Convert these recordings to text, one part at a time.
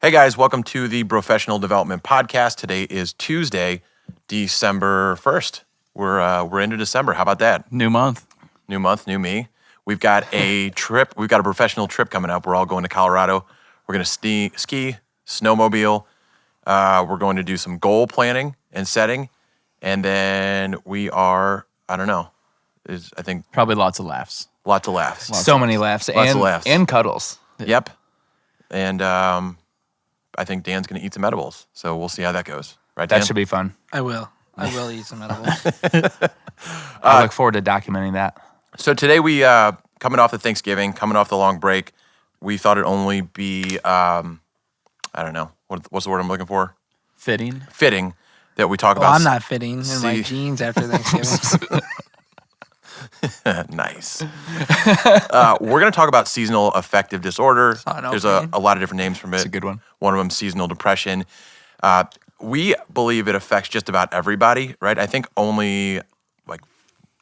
Hey guys, welcome to the Brofessional Development Podcast. Today is Tuesday, December 1st. We're into December. How about that? New month, new me. We've got a trip. We've got a professional trip coming up. We're all going to Colorado. We're going to ski, snowmobile. We're going to do some goal planning and setting. And then we are, I don't know, I think probably lots of laughs. Lots of laughs. So many laughs. Lots of laughs. And cuddles. Yep. And I think Dan's going to eat some edibles. So we'll see how that goes. Right, Dan? That should be fun. I will eat some edibles. I look forward to documenting that. So today we, coming off the Thanksgiving, coming off the long break, we thought it'd only be, I don't know, what's the word I'm looking for? Fitting that we talk Well, about. I'm not fitting in my jeans after Thanksgiving. Nice. We're going to talk about seasonal affective disorder. There's a lot of different names from it. It's a good one. One of them, seasonal depression. We believe it affects just about everybody, right? I think only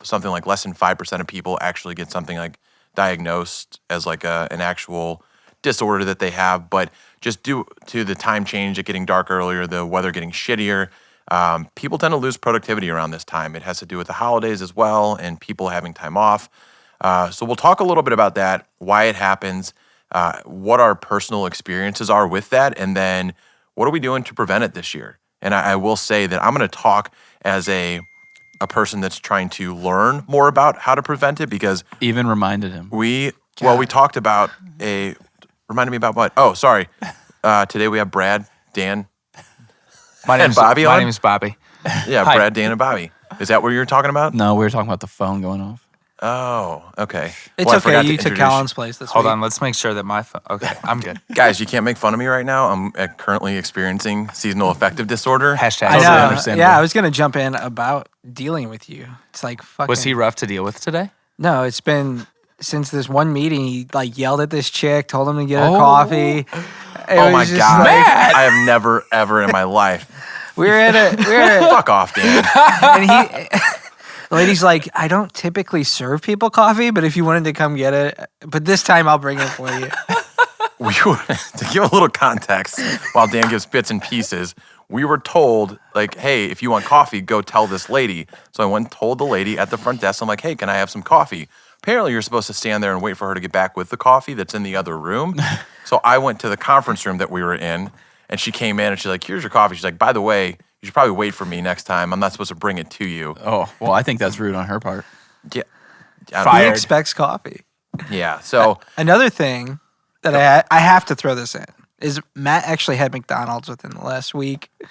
something like less than 5% of people actually get something like diagnosed as like an actual disorder that they have. But just due to the time change, it getting dark earlier, the weather getting shittier, people tend to lose productivity around this time. It has to do with the holidays as well and people having time off. So we'll talk a little bit about that, why it happens, what our personal experiences are with that, and then what are we doing to prevent it this year? And I will say that I'm going to talk as a person that's trying to learn more about how to prevent it because even reminded him. We talked about reminded me about what? Oh, sorry. Today we have Brad, Dan, and Bobby on. My name is Bobby. Yeah, Hi. Brad, Dan, and Bobby. Is that what you were talking about? No, we were talking about the phone going off. Oh, okay. It's I okay. forgot to You took introduce Colin's place this Hold week. on, let's make sure that my phone... Okay, I'm good. Guys, you can't make fun of me right now. I'm currently experiencing seasonal affective disorder. Hashtag. I Totally know. understandable. Yeah, I was gonna jump in about dealing with you. It's like fucking. Was he rough to deal with today? No, it's been since this one meeting. He yelled at this chick, told him to get her Oh. coffee. Oh my God. I have never, ever in my life. We were at a Fuck off, Dan. and the lady's like, I don't typically serve people coffee, but if you wanted to come get it, but this time I'll bring it for you. To give a little context, while Dan gives bits and pieces, we were told, hey, if you want coffee, go tell this lady. So I went and told the lady at the front desk, I'm like, hey, can I have some coffee? Apparently, you're supposed to stand there and wait for her to get back with the coffee that's in the other room. So I went to the conference room that we were in, and she came in, and she's like, here's your coffee. She's like, by the way, you should probably wait for me next time. I'm not supposed to bring it to you. Oh, well, I think that's rude on her part. Yeah. He expects coffee. Yeah, so... Another thing that I have to throw this in is Matt actually had McDonald's within the last week. It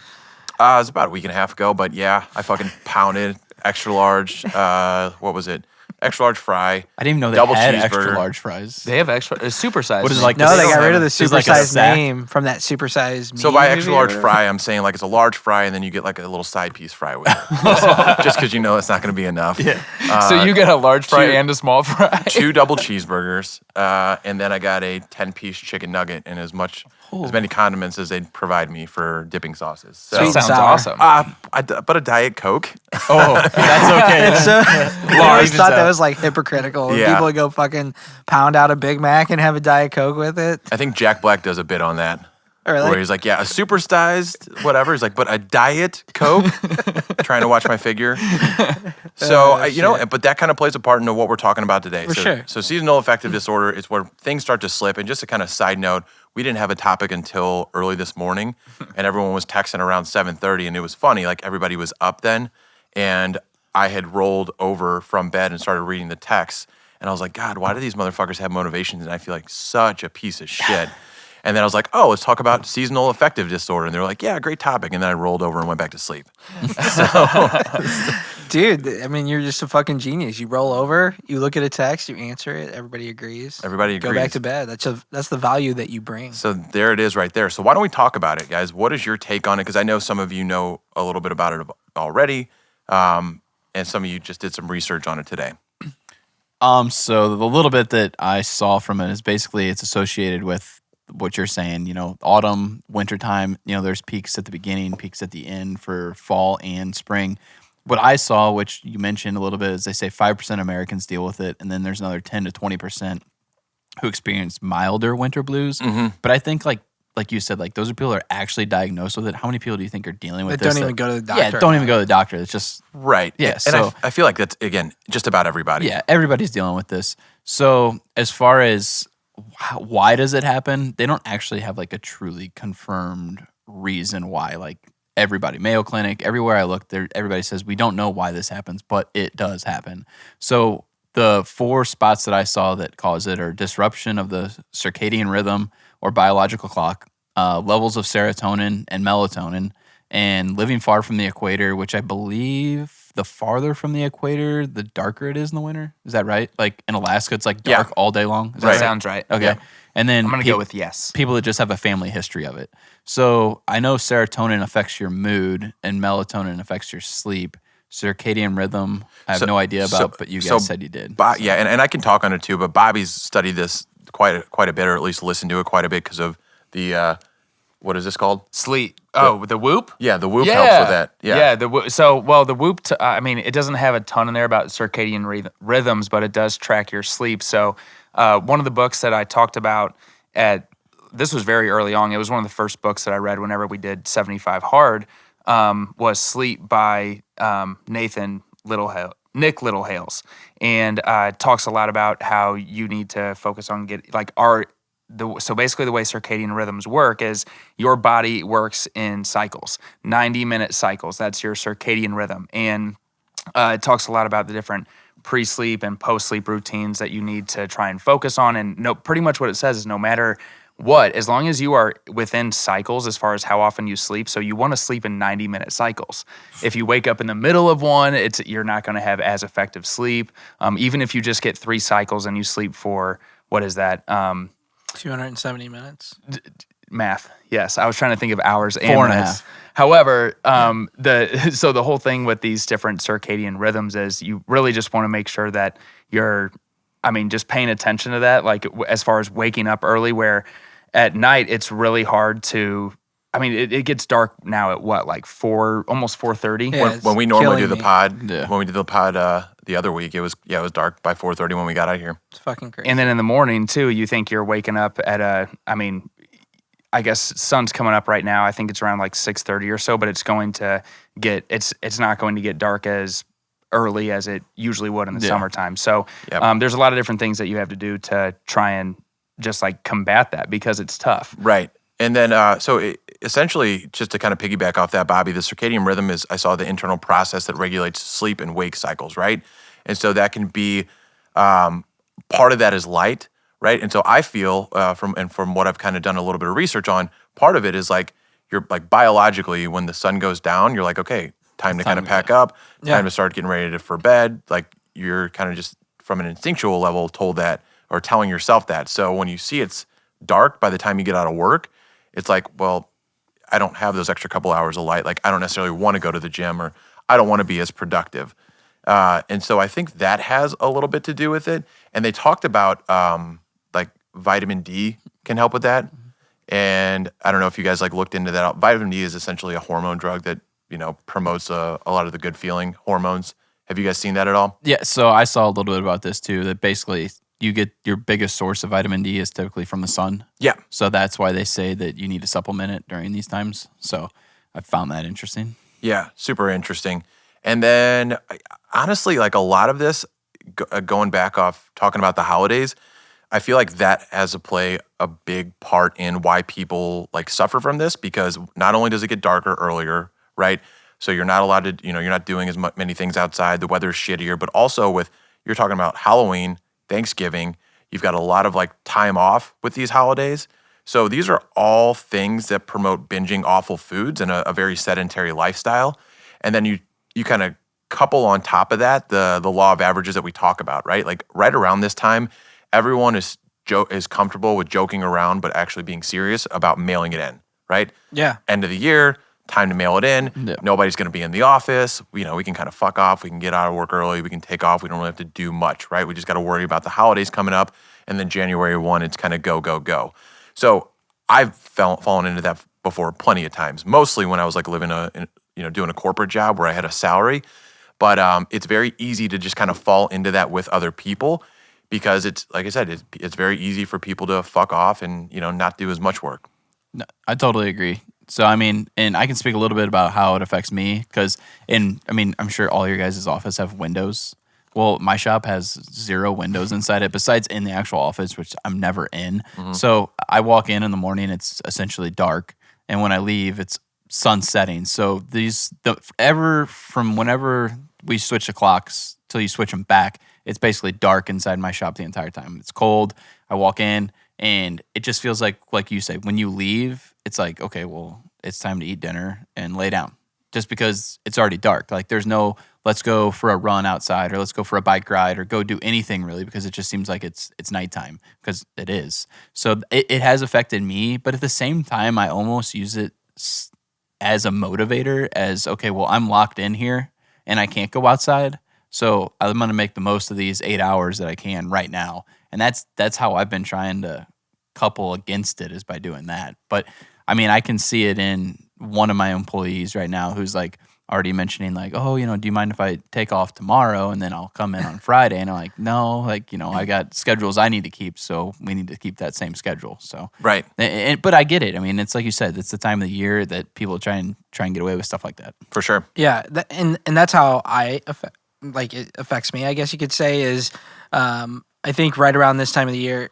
was about a week and a half ago, but yeah, I fucking pounded extra large, what was it? Extra large fry. I didn't even know they double had cheeseburger. extra large fries. They have extra... supersized. What is it like? No, they got rid of the There's like a supersized sack. name from that supersized. So by extra large fry, I'm saying it's a large fry and then you get a little side piece fry with it. Just because you know it's not going to be enough. Yeah. So you get a large fry two- and a small fry? 2 double cheeseburgers, and then I got a 10-piece chicken nugget and as many condiments as they'd provide me for dipping sauces. So, Sweet. That sounds Sour. awesome. but a Diet Coke. Oh, that's okay. And so I always Large thought that is was hypocritical. When Yeah. people would go fucking pound out a Big Mac and have a Diet Coke with it. I think Jack Black does a bit on that. Or Where he's like, yeah, a supersized whatever. He's like, but a Diet Coke? Trying to watch my figure. So, but that kind of plays a part into what we're talking about today. For sure. So seasonal affective disorder is where things start to slip. And just a kind of side note, we didn't have a topic until early this morning. And everyone was texting around 7:30. And it was funny. Everybody was up then. And I had rolled over from bed and started reading the text. And I was like, God, why do these motherfuckers have motivations? And I feel like such a piece of shit. And then I was like, oh, let's talk about seasonal affective disorder. And they were like, yeah, great topic. And then I rolled over and went back to sleep. dude, I mean, you're just a fucking genius. You roll over, you look at a text, you answer it, everybody agrees. Everybody agrees. Go back to bed. That's the value that you bring. So there it is right there. So why don't we talk about it, guys? What is your take on it? Because I know some of you know a little bit about it already. And some of you just did some research on it today. So the little bit that I saw from it is basically it's associated with what you're saying, autumn, wintertime, there's peaks at the beginning, peaks at the end for fall and spring. What I saw, which you mentioned a little bit, is they say 5% of Americans deal with it, and then there's another 10 to 20% who experience milder winter blues. Mm-hmm. But I think like you said, like those are people that are actually diagnosed with it. How many people do you think are dealing with That this? don't even go to the doctor. Yeah, don't even go to the doctor. It's just Right. Yeah, And so- I feel like that's, again, just about everybody. yeah, everybody's dealing with this. So as far as why does it happen, they don't actually have like a truly confirmed reason why. Like everybody, Mayo Clinic, everywhere I look, there everybody says we don't know why this happens, but it does happen. So the 4 spots that I saw that cause it are disruption of the circadian rhythm or biological clock, levels of serotonin and melatonin, and living far from the equator, which I believe the farther from the equator, the darker it is in the winter. Is that right? Like in Alaska, it's like dark all day long. Is That that right? sounds right. Okay. Yeah. And then I'm going to go with yes. people that just have a family history of it. So I know serotonin affects your mood and melatonin affects your sleep. Circadian rhythm, I have no idea about, but you guys said you did. Yeah, and I can talk on it too, but Bobby's studied this quite a bit, or at least listened to it quite a bit because of the, what is this called? Sleep. Oh, the Whoop? Yeah, the Whoop helps with that. Yeah. the Whoop, I mean, it doesn't have a ton in there about circadian rhythms, but it does track your sleep. So one of the books that I talked about this was very early on. It was one of the first books that I read whenever we did 75 Hard, was Sleep by Nick Littlehales. And talks a lot about how you need to focus on so basically the way circadian rhythms work is your body works in cycles, 90-minute cycles. That's your circadian rhythm. And it talks a lot about the different pre-sleep and post-sleep routines that you need to try and focus on. And pretty much what it says is no matter what, as long as you are within cycles as far as how often you sleep, so you want to sleep in 90-minute cycles. If you wake up in the middle of one, you're not going to have as effective sleep. Even if you just get 3 cycles and you sleep for, what is that? 270 minutes. Math. Yes, I was trying to think of hours and 4.5. minutes. However, the whole thing with these different circadian rhythms is you really just want to make sure that you're, just paying attention to that. Like as far as waking up early, where at night it's really hard to. It gets dark now at what, like 4, almost 4:30. Yeah. When we normally do killing the me. pod, Yeah. when we did the pod the other week, it was dark by 4:30 when we got out here. It's fucking crazy. And then in the morning too, you think you're waking up at I guess sun's coming up right now. I think it's around like 6:30 or so, but it's going to get it's not going to get dark as early as it usually would in the summertime. So Yep. there's a lot of different things that you have to do to try and just like combat that because it's tough. Right. And then, essentially, just to kind of piggyback off that, Bobby, the circadian rhythm is, I saw, the internal process that regulates sleep and wake cycles, right? And so that can be, part of that is light, right? And so I feel, from what I've kind of done a little bit of research on, part of it is like, you're like biologically, when the sun goes down, you're like, okay, time to kind of pack up, time to start getting ready for bed. Like you're kind of just from an instinctual level told that, or telling yourself that. So when you see it's dark by the time you get out of work, it's like, well, I don't have those extra couple hours of light. Like I don't necessarily want to go to the gym, or I don't want to be as productive. And so I think that has a little bit to do with it. And they talked about like vitamin D can help with that. And I don't know if you guys like looked into that. Vitamin D is essentially a hormone drug that, promotes a lot of the good feeling hormones. Have you guys seen that at all? Yeah, so I saw a little bit about this too, that basically you get your biggest source of vitamin D is typically from the sun. Yeah. So that's why they say that you need to supplement it during these times. So I found that interesting. Yeah, super interesting. And then honestly, like a lot of this, going back off talking about the holidays, I feel like that has to play a big part in why people like suffer from this, because not only does it get darker earlier, right? So you're not allowed to, you're not doing as many things outside. The weather's shittier, but also you're talking about Halloween, Thanksgiving, you've got a lot of like time off with these holidays. So these are all things that promote binging awful foods and a very sedentary lifestyle. And then you kind of couple on top of that the law of averages that we talk about, right? Like right around this time, everyone is comfortable with joking around, but actually being serious about mailing it in, right? Yeah. End of the year, time to mail it in. Yeah. Nobody's going to be in the office. We can kind of fuck off. We can get out of work early. We can take off. We don't really have to do much, right? We just got to worry about the holidays coming up. And then January 1, it's kind of go, go, go. So I've fallen into that before plenty of times, mostly when I was like living doing a corporate job where I had a salary. But it's very easy to just kind of fall into that with other people, because it's, like I said, it's very easy for people to fuck off and, not do as much work. No, I totally agree. So, I mean, and I can speak a little bit about how it affects me because, I'm sure all your guys' office have windows. Well, my shop has 0 windows inside it besides in the actual office, which I'm never in. Mhm. So I walk in the morning, it's essentially dark. And when I leave, it's sun setting. So from whenever we switch the clocks till you switch them back, it's basically dark inside my shop the entire time. It's cold. I walk in and it just feels like you say, when you leave, it's like, okay, well, it's time to eat dinner and lay down just because it's already dark. Like there's no, let's go for a run outside or let's go for a bike ride or go do anything really because it just seems like it's nighttime because it is. So it has affected me, but at the same time, I almost use it as a motivator as, okay, well, I'm locked in here and I can't go outside. So I'm going to make the most of these 8 hours that I can right now. And that's how I've been trying to couple against it is by doing that. But I mean, I can see it in one of my employees right now who's like already mentioning like, oh, do you mind if I take off tomorrow and then I'll come in on Friday? And I'm like, no, I got schedules I need to keep. So we need to keep that same schedule. So, Right. But I get it. I mean, it's like you said, it's the time of the year that people try and get away with stuff like that. For sure. Yeah, and that's how it affects me, I guess you could say, is I think right around this time of the year,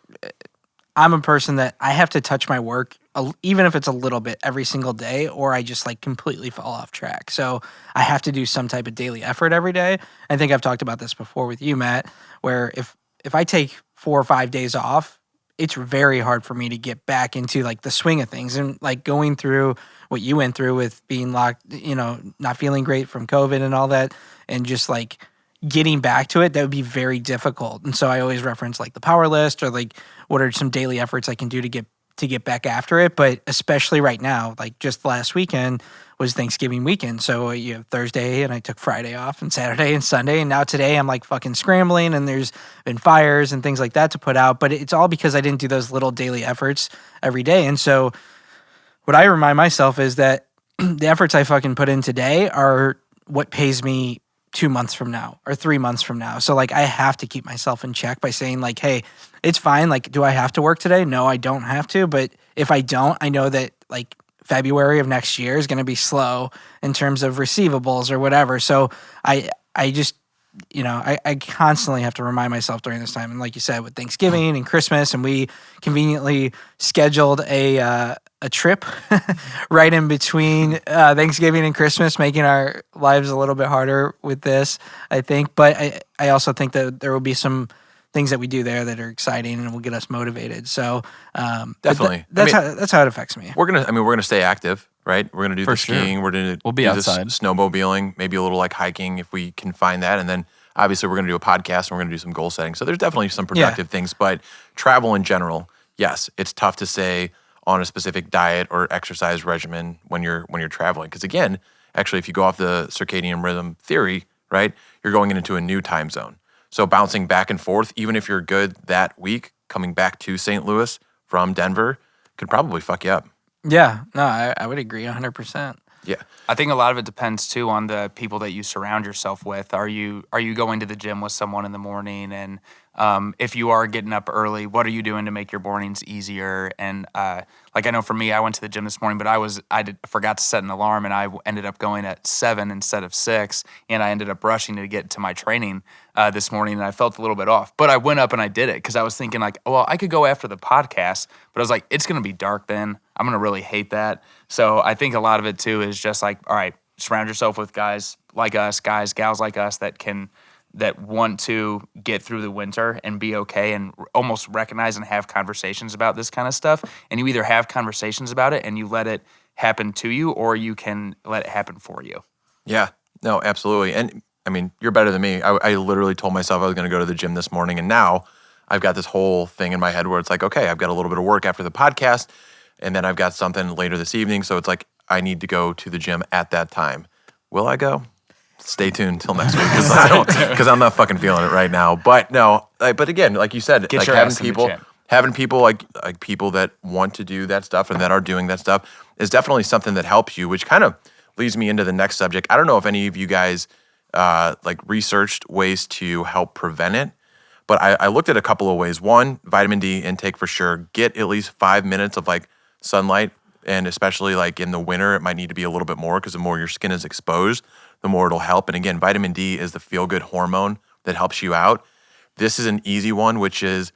I'm a person that I have to touch my work, even if it's a little bit every single day, or I just like completely fall off track. So I have to do some type of daily effort every day. I think I've talked about this before with you, Matt, where if I take 4 or 5 days off, it's very hard for me to get back into like the swing of things. And like going through what you went through with being locked, not feeling great from COVID and all that, and just like getting back to it, that would be very difficult. And so I always reference like the power list or like what are some daily efforts I can do to get back after it. But especially right now, like just last weekend was Thanksgiving weekend. So you have Thursday and I took Friday off and Saturday and Sunday. And now today I'm like fucking scrambling and there's been fires and things like that to put out. But it's all because I didn't do those little daily efforts every day. And so what I remind myself is that the efforts I fucking put in today are what pays me 2 months from now or 3 months from now. So like I have to keep myself in check by saying like, hey, it's fine. Like, do I have to work today? No, I don't have to. But if I don't, I know that like February of next year is going to be slow in terms of receivables or whatever. So I just, I constantly have to remind myself during this time. And like you said, with Thanksgiving and Christmas, and we conveniently scheduled a trip right in between Thanksgiving and Christmas, making our lives a little bit harder with this, I think. But I also think that there will be some things that we do there that are exciting and will get us motivated. So Definitely. That's how it affects me. We're gonna stay active, right? We're gonna do For the sure. skiing. We'll be outside. The snowmobiling, maybe a little like hiking if we can find that, and then obviously we're gonna do a podcast and we're gonna do some goal setting. So there's definitely some productive things, but travel in general, yes, it's tough to say on a specific diet or exercise regimen when you're traveling. Because again, actually, if you go off the circadian rhythm theory, right, you're going into a new time zone. So bouncing back and forth, even if you're good that week, coming back to St. Louis from Denver could probably fuck you up. Yeah, no, I would agree 100%. Yeah. I think a lot of it depends too on the people that you surround yourself with. Are you going to the gym with someone in the morning? And if you are getting up early, what are you doing to make your mornings easier? And like I know for me, I went to the gym this morning, but I forgot to set an alarm, and I ended up going at 7 instead of 6, and I ended up rushing to get to my training this morning, and I felt a little bit off. But I went up and I did it because I was thinking like, well, I could go after the podcast, but I was like, it's going to be dark then. I'm going to really hate that. So I think a lot of it too is just like, all right, surround yourself with guys like us, gals like us that want to get through the winter and be okay and almost recognize and have conversations about this kind of stuff. And you either have conversations about it and you let it happen to you, or you can let it happen for you. Yeah, no, absolutely. And I mean, you're better than me. I literally told myself I was going to go to the gym this morning, and now I've got this whole thing in my head where it's like, okay, I've got a little bit of work after the podcast, and then I've got something later this evening. So it's like I need to go to the gym at that time. Will I go? Stay tuned till next week because I'm not fucking feeling it right now. But no, but again, like you said, Get like your ass in the gym. having people like people that want to do that stuff and that are doing that stuff is definitely something that helps you, which kind of leads me into the next subject. I don't know if any of you guys like researched ways to help prevent it, but I looked at a couple of ways. One, vitamin D intake for sure. Get at least 5 minutes of like sunlight And especially like in the winter, it might need to be a little bit more because the more your skin is exposed, the more it'll help. And again, vitamin D is the feel-good hormone that helps you out. This is an easy one, which is,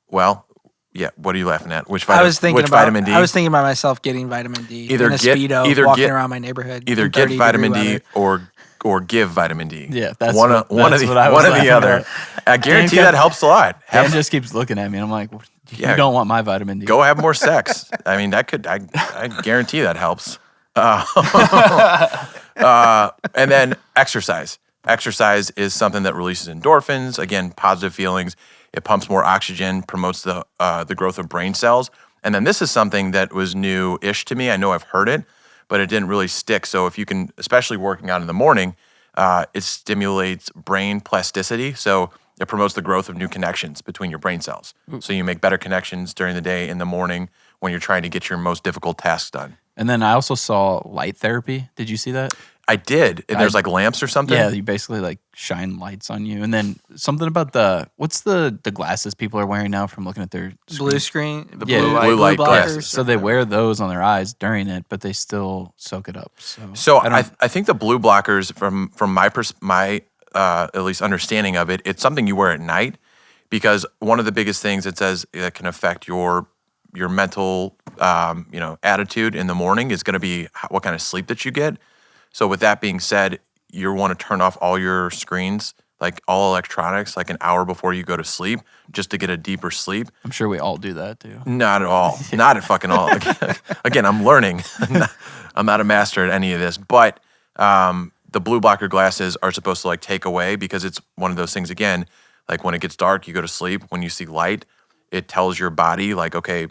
well, yeah. What are you laughing at? Which vitamin D? I was thinking about myself getting vitamin D. Either in a get- Speedo, either walking get- around my neighborhood. Either in get 30 vitamin degree D weather. or give vitamin D. Yeah, that's one what of the I was laughing other. at. I guarantee Dan that helps a lot. Dan just keeps looking at me, and I'm like, you Yeah. don't want my vitamin D. Go have more sex. I mean, that could. I guarantee that helps. And then exercise. Exercise is something that releases endorphins. Again, positive feelings. It pumps more oxygen, promotes the growth of brain cells. And then this is something that was new-ish to me. I know I've heard it, but it didn't really stick. So if you can, especially working out in the morning, it stimulates brain plasticity. So it promotes the growth of new connections between your brain cells. So you make better connections during the day in the morning when you're trying to get your most difficult tasks done. And then I also saw light therapy. Did you see that? I did. And there's like lamps or something. Yeah, you basically like shine lights on you. And then something about what's the glasses people are wearing now from looking at their Blue screen. The Yeah, blue blue light light. glasses. So they wear those on their eyes during it, but they still soak it up. So I don't- I think the blue blockers, from my at least understanding of it, it's something you wear at night because one of the biggest things it says that can affect your mental attitude in the morning is going to be what kind of sleep that you get. So with that being said, you want to turn off all your screens, like all electronics, like an hour before you go to sleep, just to get a deeper sleep. I'm sure we all do that too. Not at all. Not at fucking all. Again, I'm learning. I'm not a master at any of this, but the blue blocker glasses are supposed to like take away because it's one of those things, again, like when it gets dark, you go to sleep. When you see light, it tells your body like, okay,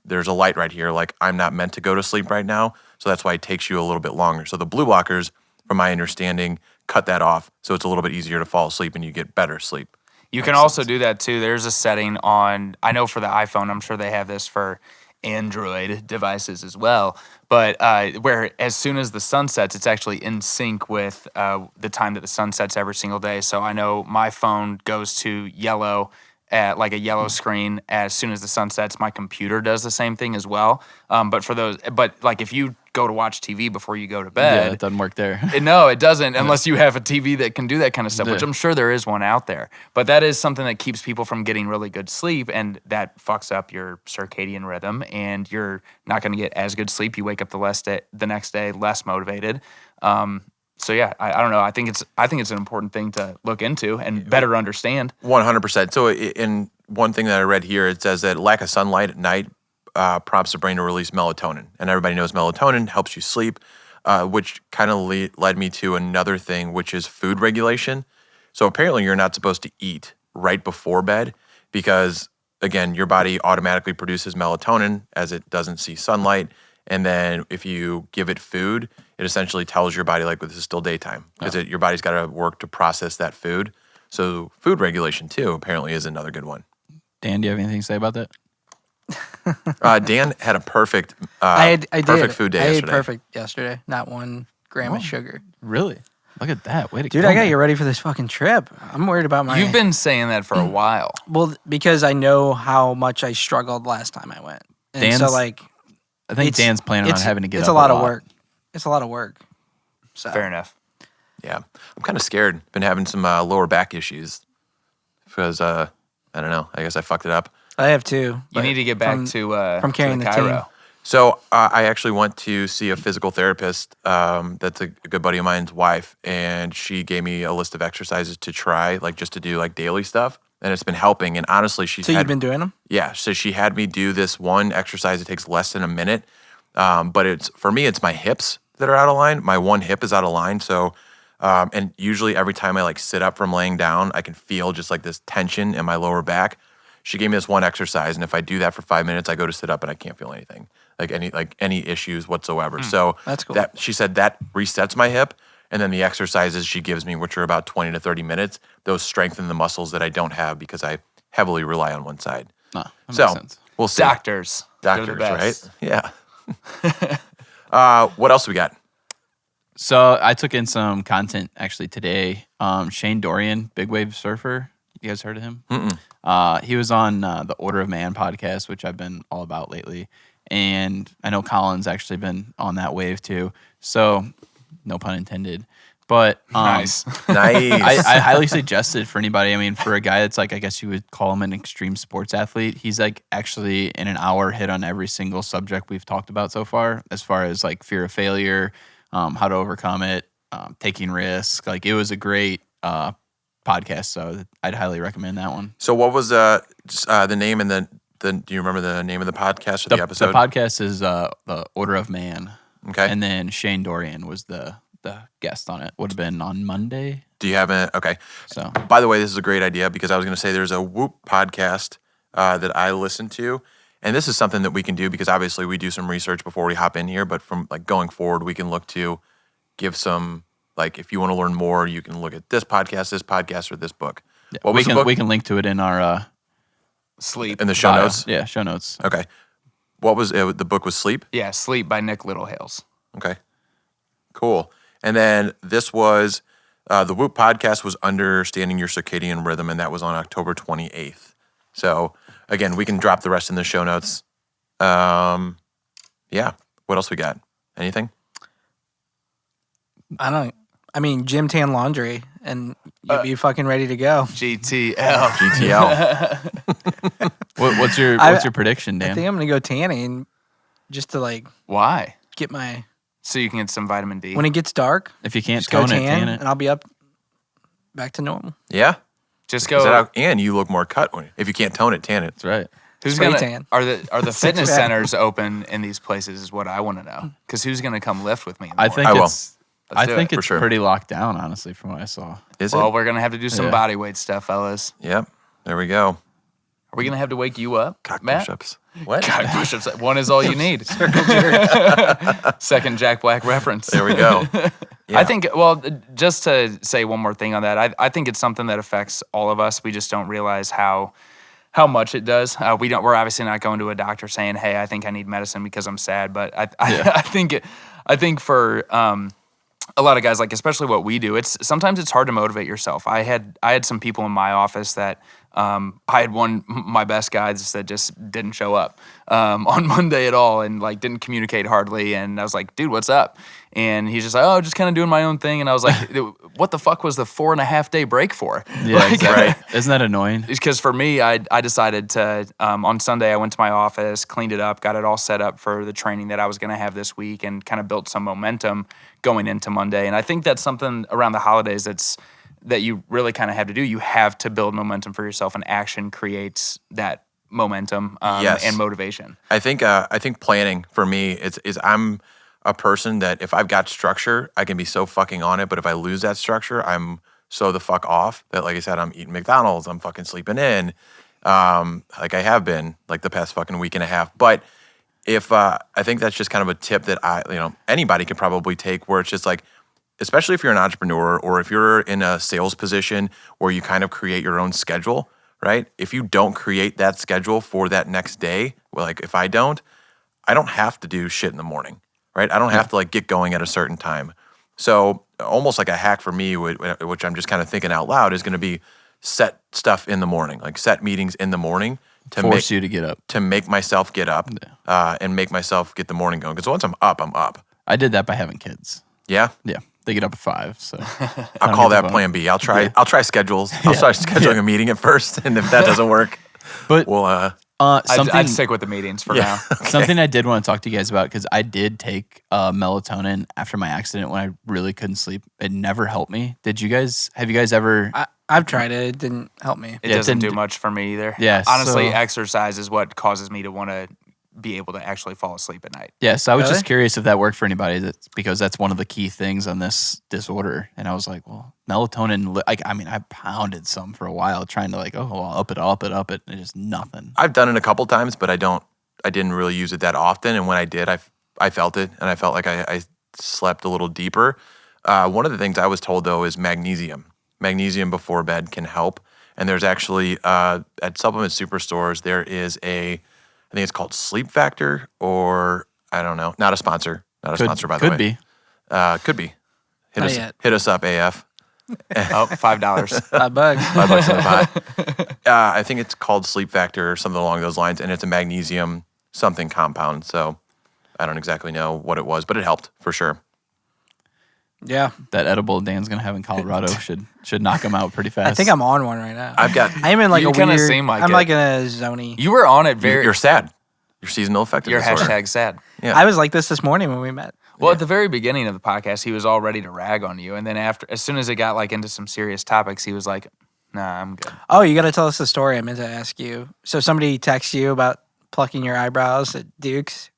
there's a light right here. Like I'm not meant to go to sleep right now. So that's why it takes you a little bit longer. So the blue blockers, from my understanding, cut that off. So it's a little bit easier to fall asleep and you get better sleep. You can also do that too. There's a setting on, I know for the iPhone, I'm sure they have this for Android devices as well, but where as soon as the sun sets, it's actually in sync with the time that the sun sets every single day. So I know my phone goes to yellow at like a yellow screen as soon as the sun sets. My computer does the same thing as well. But like if you go to watch TV before you go to bed, Yeah, it doesn't work there. no, it doesn't unless you have a TV that can do that kind of stuff, which Yeah. I'm sure there is one out there. But that is something that keeps people from getting really good sleep, and that fucks up your circadian rhythm, and you're not going to get as good sleep. You wake up the next day less motivated. So yeah, I don't know. I think it's an important thing to look into and better understand. 100%. So in one thing that I read here, it says that lack of sunlight at night prompts the brain to release melatonin. And everybody knows melatonin helps you sleep, which kind of led me to another thing, which is food regulation. So apparently you're not supposed to eat right before bed because, again, your body automatically produces melatonin as it doesn't see sunlight. And then if you give it food, it essentially tells your body, like, well, this is still daytime because your body's got to work to process that food. So food regulation, too, apparently is another good one. Dan, do you have anything to say about that? Dan had a perfect I perfect did. food day I ate yesterday. perfect yesterday. Not 1 gram of sugar. Really? Look at that. Way to Dude, go, I got man. you ready for this fucking trip. I'm worried about my... You've been saying that for a while. Well, because I know how much I struggled last time I went. And so, Dan's- like... I think it's- Dan's planning on it's- having to get It's up a lot of work. It's a lot of work. So. Fair enough. Yeah, I'm kind of scared. Been having some lower back issues because I don't know. I guess I fucked it up. I have too. You but need to get back from carrying to the Cairo. team. So I actually went to see a physical therapist. That's a good buddy of mine's wife, and she gave me a list of exercises to try, like just to do like daily stuff, and it's been helping. And honestly, So you've been doing them? Yeah, so she had me do this one exercise. It takes less than a minute, but for me, it's my hips that are out of line. My one hip is out of line. So, and usually every time I like sit up from laying down, I can feel just like this tension in my lower back. She gave me this one exercise, and if I do that for 5 minutes, I go to sit up and I can't feel anything, like any issues whatsoever. So That's cool. She said that resets my hip, and then the exercises she gives me, which are about 20 to 30 minutes, those strengthen the muscles that I don't have because I heavily rely on one side. No, that So makes sense. we'll see. Doctors. They're the Doctors, best. right? Yeah. What else we got? So I took in some content actually today. Shane Dorian, big wave surfer. You guys heard of him? He was on the Order of Man podcast, which I've been all about lately. And I know Colin's actually been on that wave too. So, no pun intended. But Nice. Nice. I highly suggest it for anybody. I mean, for a guy that's like, I guess you would call him an extreme sports athlete, he's like actually in an hour hit on every single subject we've talked about so far, as far as like fear of failure, how to overcome it, taking risks. Like, it was a great podcast, so I'd highly recommend that one. So what was the name and the do you remember the name of the podcast or the episode? The podcast is The Order of Man. Okay. And then Shane Dorian was the guest on it. Would have been on Monday. Do you have it? Okay. So, By the way, this is a great idea because I was going to say there's a Whoop podcast that I listen to, and this is something that we can do because obviously we do some research before we hop in here. But from like going forward, we can look to give some, like, if you want to learn more, you can look at this podcast, or this book. What was the book? we can link to it in our Sleep. In the show bio. notes. Yeah, show notes. Okay. What was it? The book was Sleep. Yeah, Sleep by Nick Littlehales. Okay. Cool. And then this was the Whoop podcast was Understanding Your Circadian Rhythm, and that was on October 28th. So again, we can drop the rest in the show notes. Yeah. What else we got? Anything? I mean, gym tan laundry, and you'd be fucking ready to go. GTL. GTL. What's your prediction, I Dan? think I'm gonna go tanning just to like Why? get my. So you can get some vitamin D. When it gets dark, If you can't just go tone it, tan, tan it. and I'll be up back to normal. Yeah. Just Is that go. how, and you look more cut if you can't tone it, tan it. That's right. Who's Spray gonna tan. are the fitness pack. centers open in these places? Is what I want to know. Because who's gonna come lift with me? In the I morning? think I will. it's Let's do it. For it's sure. pretty locked down, honestly, from what I saw. Is Well, it? we're gonna have to do some Yeah. body weight stuff, fellas. Yep. There we go. Are we gonna have to wake you up, Cock Matt? push-ups. What? God, push-ups. One is all you need. Second Jack Black reference. There we go. Yeah. I think, well, just to say one more thing on that, I think it's something that affects all of us. We just don't realize how much it does. We're obviously not going to a doctor saying, "Hey, I think I need medicine because I'm sad." But I think for a lot of guys, like especially what we do, sometimes it's hard to motivate yourself. I had some people in my office that I had my best guys that just didn't show up on Monday at all and like didn't communicate hardly. And I was like, "Dude, what's up?" And he's just like, "Oh, just kind of doing my own thing." And I was like, "What the fuck was the 4.5 day break for?" Yeah, Like, exactly. Right. Isn't that annoying? Because for me, I decided to, on Sunday, I went to my office, cleaned it up, got it all set up for the training that I was going to have this week and kind of built some momentum going into Monday. And I think that's something around the holidays that you really kind of have to do. You have to build momentum for yourself, and action creates that momentum Yes. and motivation. I think planning for me is I'm a person that if I've got structure, I can be so fucking on it. But if I lose that structure, I'm so the fuck off that, like I said, I'm eating McDonald's, I'm fucking sleeping in, like I have been like the past fucking week and a half. But if I think that's just kind of a tip that anybody could probably take, where it's just like, especially if you're an entrepreneur or if you're in a sales position where you kind of create your own schedule, right? If you don't create that schedule for that next day, well, like if I don't have to do shit in the morning, right? I don't have to like get going at a certain time. So almost like a hack for me, which I'm just kind of thinking out loud, is going to be set stuff in the morning, like set meetings in the morning to Force you to get up. to make myself get up and make myself get the morning going. Because once I'm up, I'm up. I did that by having kids. Yeah. Yeah, they get up at 5, so I'll call that plan B. I'll try schedules. I'll start scheduling a meeting at first, and if that doesn't work, But we'll I'd stick with the meetings for now. something I did want to talk to you guys about, because I did take melatonin after my accident when I really couldn't sleep. It never helped me. Have you guys ever? I've tried it. It didn't help me. It Yeah, it doesn't didn't do do- much for me either. Yeah, Honestly, so- exercise is what causes me to want to be able to actually fall asleep at night. Yeah, so I was Really? just curious if that worked for anybody, because that's one of the key things on this disorder. And I was like, well, melatonin, I pounded some for a while trying to I'll up it, and just nothing. I've done it a couple times, but I didn't really use it that often. And when I did, I felt it, and I felt like I slept a little deeper. One of the things I was told though is magnesium. Magnesium before bed can help. And there's actually at supplement superstores there is I think it's called Sleep Factor, or I don't know. Not a sponsor. Not a sponsor, by the way. Could be. Could be. Not yet. Hit us up, AF. Oh, $5. $5. $5 in the pot. I think it's called Sleep Factor or something along those lines, and it's a magnesium something compound. So I don't exactly know what it was, but it helped for sure. Yeah. That edible Dan's gonna have in Colorado should knock him out pretty fast. I think I'm on one right now. I've got. I am in like You a kinda weird. seem like I'm it. like in a zony. You were on it very. You're sad. You're seasonal affective You're disorder. hashtag sad. Yeah. I was like this morning when we met. Well, at the very beginning of the podcast, he was all ready to rag on you, and then as soon as it got like into some serious topics, he was like, "Nah, I'm good." Oh, you got to tell us the story. I meant to ask you. So somebody texted you about plucking your eyebrows at Duke's.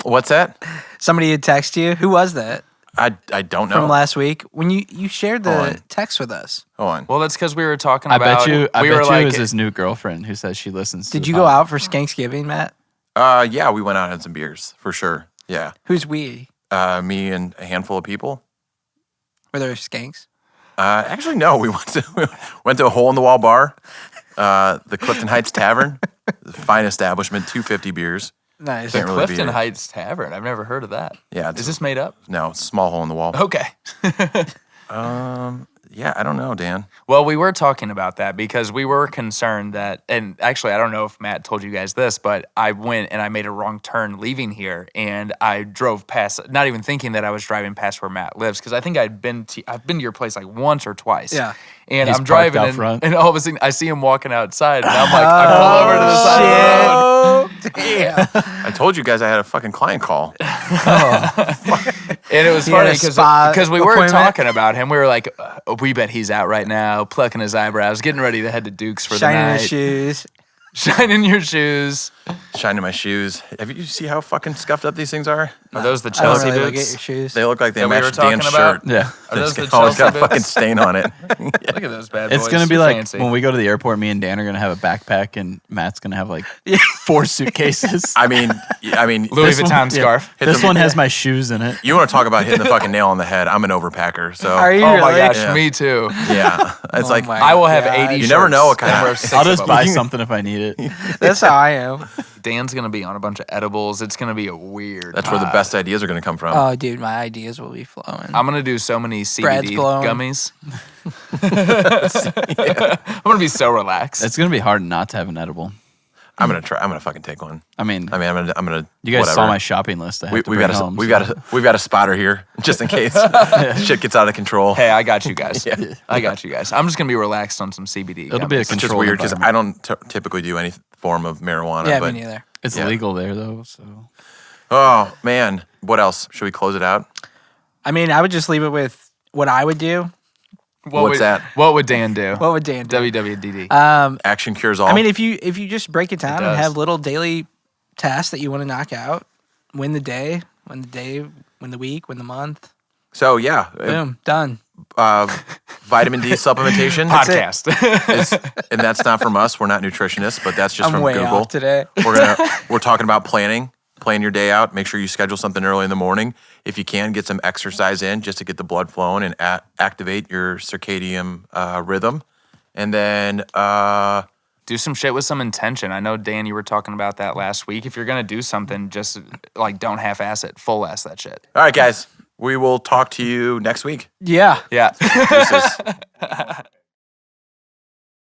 What's that? Somebody had texted you. Who was that? I don't know. From last week when you shared Hold the on. text with us. Hold on. Well, that's because we were talking I about. bet you we were it like, was his new girlfriend who says she listens. to Did the you go pod. out for Skanksgiving, Matt? Yeah, we went out and had some beers for sure. Yeah. Who's we? Me and a handful of people. Were there skanks? Actually, no. We went to a hole in the wall bar, the Clifton Heights Tavern, the fine establishment, 250 beers. Nice. Can't really Clifton be- Heights Tavern. I've never heard of that. Yeah, Is this made up? No, it's a small hole in the wall. Okay. Yeah, I don't know, Dan. Well, we were talking about that because we were concerned that, and actually, I don't know if Matt told you guys this, but I went and I made a wrong turn leaving here, and I drove past, not even thinking that I was driving past where Matt lives, because I think I've been to your place like once or twice. Yeah. And He's I'm driving, parked out and, front. and all of a sudden I see him walking outside, and I'm like, I pull over to the side of the road. Oh, damn. I told you guys I had a fucking client call. And it was He had funny a spot because we were appointment? talking about him. We were like, we bet he's out right now, plucking his eyebrows, getting ready to head to Duke's for the Shining night. his shoes. Shining your shoes. Shining my shoes. Have you see how fucking scuffed up these things are? Are those the I don't Chelsea really look at boots? your shoes. They look like they That we were match talking Dan's about? shirt. Yeah. Are those the Oh, it's Chelsea got a fucking boots? stain on it. Look at those bad boys. It's gonna be You're like fancy. when we go to the airport. Me and Dan are gonna have a backpack, and Matt's gonna have like 4 suitcases. I mean, Louis This one- Vuitton scarf. Hit This the- one has my shoes in it. You want to talk about hitting the fucking nail on the head? I'm an overpacker, so Are you Oh really? my gosh, Yeah. me too. yeah, it's Oh like my I will have God. 80 You never know what shirts, kind and of- wear 6 I'll of just them. buy something if I need it. That's how I am. Dan's gonna be on a bunch of edibles. It's gonna be a weird. that's where the pod. best ideas are going to come from. Oh, dude, my ideas will be flowing. I'm gonna do so many Brad's CBD blowing. gummies. I'm gonna be so relaxed. It's gonna be hard not to have an edible. I'm gonna try. I'm gonna fucking take one. I mean, I'm gonna. you guys whatever. saw my shopping list. I have to We've bring got a home, we've so- got a we've got a spotter here just in case shit gets out of control. Hey, I got you guys. Yeah. I got you guys. I'm just gonna be relaxed on some CBD. It'll be a gummies. It's just controlled weird because environment. I don't typically do any form of marijuana. yeah, but me neither. It's Yeah. legal there though, so oh man, what else? Should we close it out? I mean, I would just leave it with what I would do. What What's would, that? What would Dan do? What would Dan do? WWDD. Action cures all. I mean, if you just break it down and does. have little daily tasks that you want to knock out, win the day, win the week, win the month. so yeah, Boom, done. vitamin D supplementation. Podcast. And that's not from us. We're not nutritionists, but that's just I'm from way Google. off today. We're talking about planning. Plan your day out. Make sure you schedule something early in the morning. If you can, get some exercise in just to get the blood flowing and activate your circadian rhythm. And then Do some shit with some intention. I know, Dan, you were talking about that last week. If you're gonna do something, just like don't half-ass it, full-ass that shit. all right, guys, we will talk to you next week. Yeah. Yeah. Deuces.